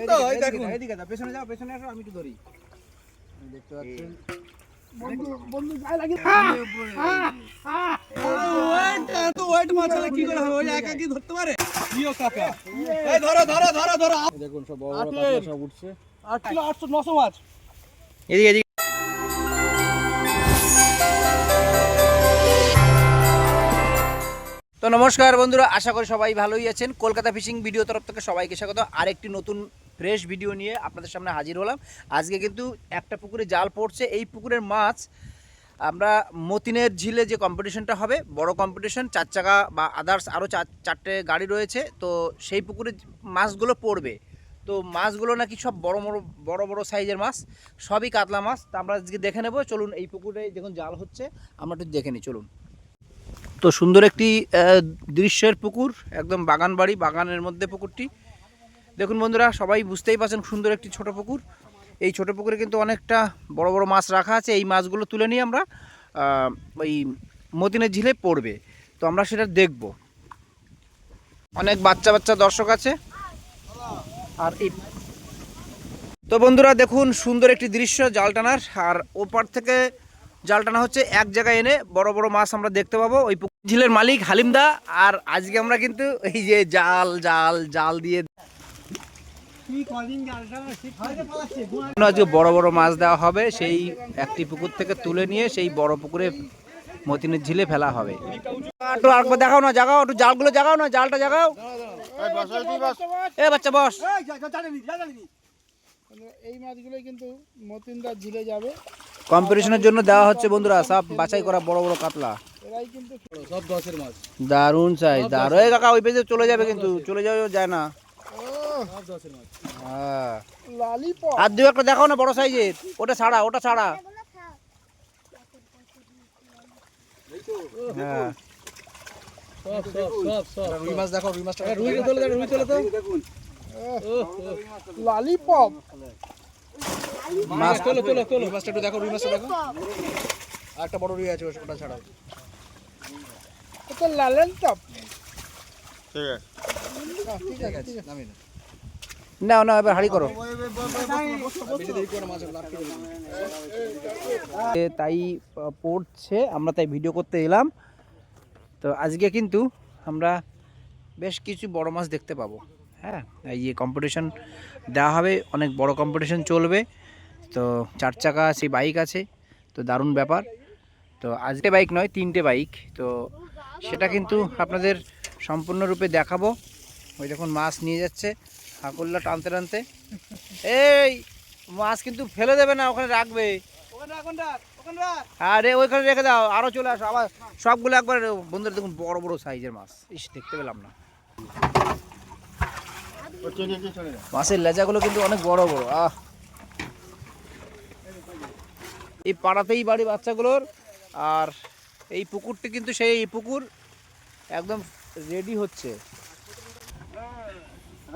তো এই দেখুন এদিকে দাও, পেছনে যাও, পেছনে আসো, আমি একটু ধরি। দেখতে পাচ্ছেন বন্ধু গায়ে লাগি। তো ওয়েট মাছালে কি করে হবে? ওই একা কি ধরতে পারে? ইও কাকা, এই ধরো ধরো ধরো ধরো। দেখুন সব বড় বড় কাতলা সব উঠছে। 8 কিলো 800 900 মাছ। এদিকে এদিকে। তো নমস্কার বন্ধুরা, আশা করি সবাই ভালোই আছেন। কলকাতা ফিশিং ভিডিও তরফ থেকে সবাইকে স্বাগত। আরেকটি নতুন ফ্রেশ ভিডিও নিয়ে আপনাদের সামনে হাজির হলাম। আজকে কিন্তু একটা পুকুরে জাল পড়ছে। এই পুকুরের মাছ আমরা মতিনের ঝিলে যে কম্পিটিশনটা হবে, বড় কম্পিটিশন, 4 চাকা বা আদার্স আরও চারটে গাড়ি রয়েছে, তো সেই পুকুরে মাছগুলো পড়বে। তো মাছগুলো নাকি সব বড় বড় সাইজের মাছ, সবই কাতলা মাছ। তা আমরা আজকে দেখে নেব। চলুন, এই পুকুরে যখন জাল হচ্ছে আমরা একটু দেখে নিই, চলুন। তো সুন্দর একটি দৃশ্যের পুকুর, একদম বাগান বাড়ি, বাগানের মধ্যে পুকুরটি। দেখুন বন্ধুরা, সবাই বুঝতেই পারছেন সুন্দর একটি ছোট পুকুর। এই ছোট পুকুরে কিন্তু অনেকটা বড় বড় মাছ রাখা আছে। এই মাছগুলো তুলে নিয়ে আমরা ওই মতিনের ঝিলে পড়বে, তো আমরা সেটা দেখব। অনেক বাচ্চা বাচ্চা দর্শক আছে। আর এই তো বন্ধুরা দেখুন, সুন্দর একটি দৃশ্য জাল টানার। আর ওপার থেকে জাল টানা হচ্ছে, এক জায়গায় এনে বড় বড় মাছ আমরা দেখতে পাবো। ওই ঝিলের মালিক হালিমদা। আর আজকে আমরা কিন্তু এই যে জাল জাল জাল দিয়ে আজকে বড় বড় মাছ দেওয়া হবে। সেই একটি পুকুর থেকে তুলে নিয়ে সেই বড় পুকুরে মতিনের ঝিলে ফেলা হবে। একটু আরেকবার দেখাও না, জাগাও একটু, জালগুলো জাগাও না, জালটা জাগাও। এ বাচ্চা বস। এই মাছগুলোই কিন্তু মতিনদার ঝিলে যাবে। কম্পিটিশনের জন্য দেওয়া হচ্ছে বন্ধুরা, সব বাছাই করা বড় বড় কাতলা। এরাই কিন্তু সব 10 এর মাছ। দারুণ সাইজ, দারুণ। এই কাকা ওই পেজে চলে যাবে, কিন্তু চলে যাওয়া যায় না। সব 10 এর মাছ। হ্যাঁ, ললিপপ। আর দুই একটা দেখাও না বড় সাইজের। ওটা ছাড়া, ওটা ছাড়া। হ্যাঁ, সব সব সব সব রুই মাছ দেখো, রুই মাছটা রুই তোলে, রুই তোলে তো দেখুন। ললিপপ মাছ তোলো তোলো তোলো। রুই মাছটা একটু দেখো, রুই মাছটা দেখো। আর একটা বড় রুই আছে, ওটা ছাড়াও। এটা লালেন টপ। ঠিক আছে, ঠিক আছে, নামি না। নাও নাও, এবার হাঁড়ি করো। তাই পড়ছে, আমরা তাই ভিডিও করতে এলাম। তো আজকে কিন্তু আমরা বেশ কিছু বড় মাছ দেখতে পাবো। হ্যাঁ, এই যে কম্পিটিশন দেওয়া হবে, অনেক বড় কম্পিটিশন চলবে। তো 4 চাকা আছে, বাইক আছে, তো দারুণ ব্যাপার। তো আজকে বাইক নয়, 3টে বাইক। তো সেটা কিন্তু আপনাদের সম্পূর্ণরূপে দেখাবো। ওই দেখুন মাছ নিয়ে যাচ্ছে হাকুল্লা টানতে টানতে। এই মাছ কিন্তু ফেলে দেবে না, ওখানে রাখবে। আরে ওইখানে রেখে দাও, আরো চলে আসো আবার। সবগুলো একবার। বন্ধুরা দেখুন, বড় বড় সাইজের মাছ। ইস, দেখতে পেলাম না। মাছের লেজাগুলো কিন্তু অনেক বড় বড়। এই পাড়াতেই বাড়ি বাচ্চাগুলোর। আর এই পুকুরটি কিন্তু সেই পুকুর, একদম রেডি হচ্ছে।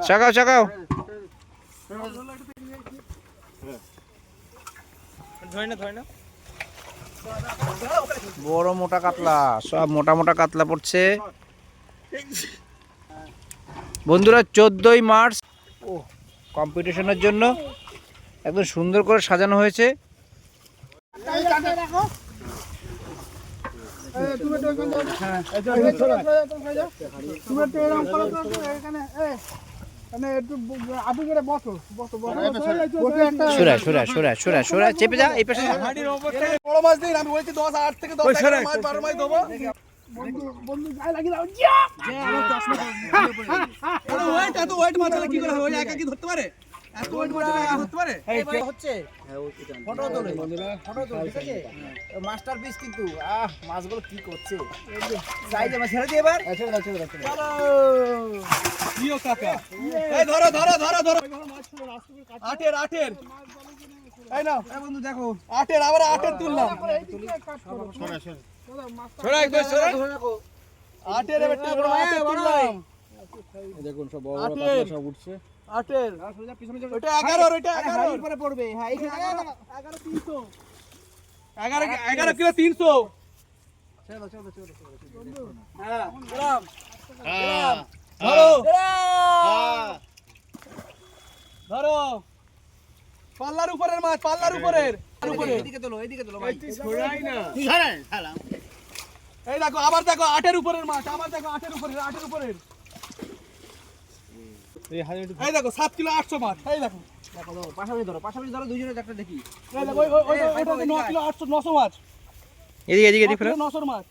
চাকাও চাকাও। বড় মোটা কাতলা, সব মোটা মোটা কাতলা পড়ছে বন্ধুরা। 14ই মার্চ কম্পিটিশনের জন্য একদম সুন্দর করে সাজানো হয়েছে। চেপে যা এই পাশে। বড় মাছ দিন, আমি বলছি 10 8 থেকে 10 মাছ 12 মাছ দেবো। বন্ধু গায়ে লাগি দাও। ওয়েট এত ওয়েট মাছালে কি করে হবে? ওই একা কি ধরতে পারে? এত ওয়েট মাছালে একা ধরতে পারে? এই হচ্ছে ফটো তোলে বন্ধুরা, ফটো তোলে, ঠিক আছে? মাস্টারপিস কিন্তু। মাছগুলো কি করছে, সাইজে মাছ ছেড়ে দিয়ে এবার। চলো ইও কাকা, এই ধরো ধরো ধরো ধরো। আটের আটের, এই নাও। এই বন্ধু দেখো, আটের, আবার আটের তুললাম। ছড়া একবার ছড়া। আটের এবার আটের তুললাম। দেখুন সব বড় বড় কাতলা সব উঠছে। আটের ওটা 11, ওটা 11 পরে পড়বে। হ্যাঁ, এই 11 300, 11 কিলো 300। চলো চলো চলো চলো। হ্যাঁ ধরো, ধরো ধরো পাল্লার উপরের মাছ, পাল্লার উপরের। এদিকে তোলো ভাই। এই দেখো আবার দেখো 8-এর উপরের মাছ, আবার দেখো 8-এর উপরের। এই দেখো 7 কিলো 800 মাছ। এই দেখো পাশাপাশি ধরো দুইজনে একটা দেখি। এই দেখো ওইটা 9 কিলো 800 900 মাছ। এদিকে ফেরো। 900 মাছ।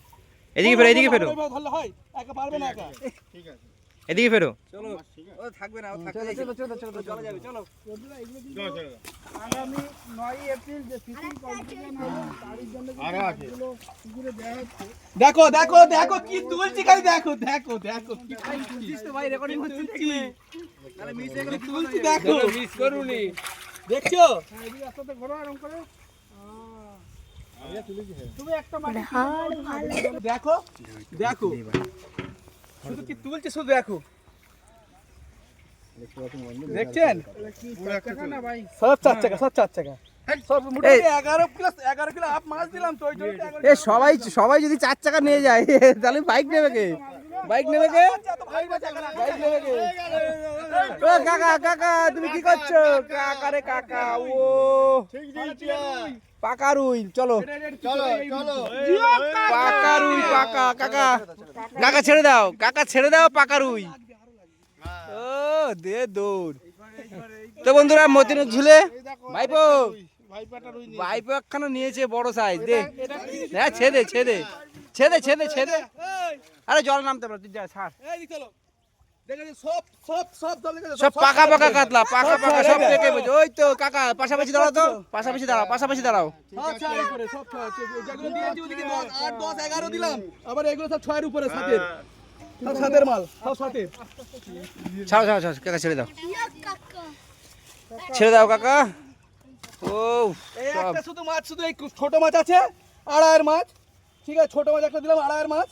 এদিকে ফেরো। ধরলে হয়, একা পারবে না একা। ঠিক আছে এদিকে ফেরো। চলো ও থাকবে না, ও থাকবে। চলো যাবে, চলো। আগামী 9 এপ্রিল যে ফিশিং কম্পিটিশন হবে তারই জন্য আরো আছে পুকুরে দেয়া হচ্ছে। দেখো কি তুলছি, খালি দেখো কি তুলছিস তো ভাই, রেকর্ডিং হচ্ছে দেখলে। তাহলে মিস হয়ে গেল, তুলছি দেখো, মিস করুনি। দেখছো এই রাস্তাতে ঘোরো আরাম করে। তুমি একটা মাটি দেখো শুধু কি তুলছে, শুধু দেখো। দেখছেন সব 4 টাকা সব মোটামুটি 11 কিলো আপ মাছ দিলাম তো ওই জন্য তো 11 এ সবাই যদি 4 চাকা নিয়ে যায় তাহলে বাইক নেবে কে? ও কাকা তুমি কি করছো? কাকা ও পাকা রুই, চলো পাকা রুই, কাকা ছেড়ে দাও পাকা রুই। ও দে দৌড়। তো বন্ধুরা মতিনের ঝুলে ভাইপো একখানা নিয়েছে বড় সাইজ, দে হ্যাঁ ছেদে। আরে জল নামতে পারে, তুই যা ছাড়। এই চলো দেখেন সব দলে সব পাকা কাতলা, সব পেকে বসে। ওই তো কাকা পাশাপাশি দাঁড়াও তো, পাশাপাশি দাঁড়াও। সব 6 এর উপরে, সব 6 যেগুলো দিয়েছি ওদিকে 10 8 10 11 দিলাম, আবার এগুলো সব 6 এর উপরে, 7 এর সব 7 এর মাল, সব 7 এর। ছাড়ো কাকা, ছেড়ে দাও কাকা। ও এই একটা শুধু মাছ, শুধু এই ছোট মাছ আছে 2.5 এর মাছ, ঠিক আছে, ছোট মাছ একটা দিলাম 2.5 এর মাছ,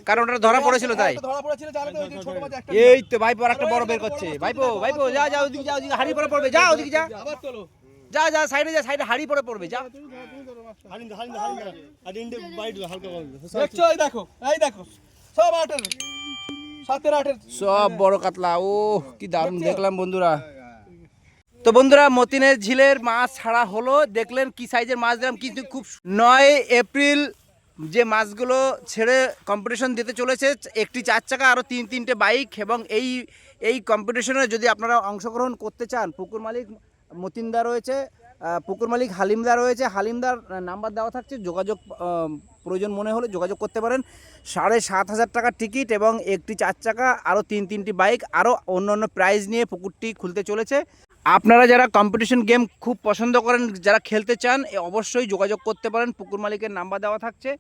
কারণ ওটা ধরা পড়েছিল তাই। ধরা পড়েছিল জালে, তো ওই যে ছোট মাছ একটা। এই তো ভাইপো আর একটা বড় বের করছে। ভাইপো যা ওদিকে হাড়ি পরে পড়বে, যা ওদিকে যা, আবার চলো যা সাইডে হাড়ি পরে পড়বে, যা। দেখছো এই দেখো সব 8 এর, 7 এর 8 এর সব বড় কাতলা। ও কি দারুণ দেখলাম বন্ধুরা। তো বন্ধুরা মতিনের ঝিলের মাছ ছাড়া হলো, দেখলেন কি সাইজের মাছ দিলাম। কিন্তু খুব 9 এপ্রিল যে মাছগুলো ছেড়ে কম্পিটিশন দিতে চলেছে, একটি 4 চাকা আরও 3টে বাইক। এবং এই কম্পিটিশনে যদি আপনারা অংশগ্রহণ করতে চান, পুকুর মালিক মতিনদা রয়েছে, পুকুর মালিক হালিমদা রয়েছে, হালিমদার নাম্বার দেওয়া থাকছে, যোগাযোগ প্রয়োজন মনে হলে যোগাযোগ করতে পারেন। 7,500 টাকার টিকিট এবং একটি 4 চাকা আরও 3টি বাইক, আরও অন্য প্রাইজ নিয়ে পুকুরটি খুলতে চলেছে। আপনারা যারা কম্পিটিশন গেম খুব পছন্দ করেন, যারা খেলতে চান, অবশ্যই যোগাযোগ করতে পারেন, পুকুর মালিকের নাম্বার দেওয়া থাকছে।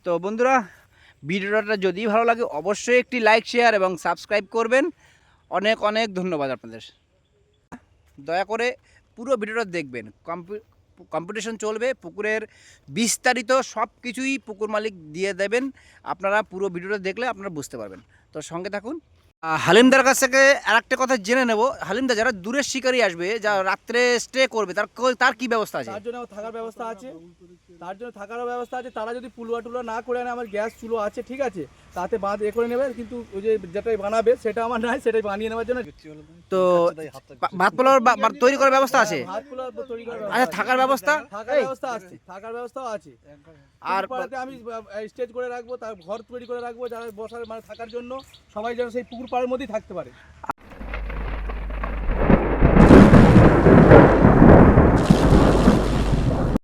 তো বন্ধুরা ভিডিওটা যদি ভালো লাগে অবশ্যই একটি লাইক, শেয়ার এবং সাবস্ক্রাইব করবেন। অনেক ধন্যবাদ আপনাদের। দয়া করে পুরো ভিডিওটা দেখবেন। কম্পিটিশন চলবে, পুকুরের বিস্তারিত সব কিছুই পুকুর মালিক দিয়ে দেবেন। আপনারা পুরো ভিডিওটা দেখলে আপনারা বুঝতে পারবেন। তো সঙ্গে থাকুন। হালিমদার কাছ থেকে আরেকটা কথা জেনে নেব। হালিমদা, যারা দূরের শিকারী আসবে, যারা রাত্রে স্টে করবে, তার কি ব্যবস্থা আছে? তার জন্য থাকার ব্যবস্থা আছে, থাকারও ব্যবস্থা আছে। তারা যদি পুলুয়া না করে আনে, আমার গ্যাস চুলো আছে, ঠিক আছে, তাতে বাঁধ করে নেবে। কিন্তু ওই যে যেটাই বানাবে সেটা আমার নাই, সেটাই বানিয়ে নেওয়ার জন্য। তো ভাত পোলাও তৈরি করার ব্যবস্থা আছে? ভাত পোলাও তৈরি করার আচ্ছা, থাকার ব্যবস্থা আছে, থাকার ব্যবস্থাও আছে। আর পাড়াতে আমি স্টেজ করে রাখবো, তার ঘর তৈরি করে রাখবো, যারা বসার মানে থাকার জন্য সবাই যেন সেই পুকুর পাড়ের মধ্যেই থাকতে পারে।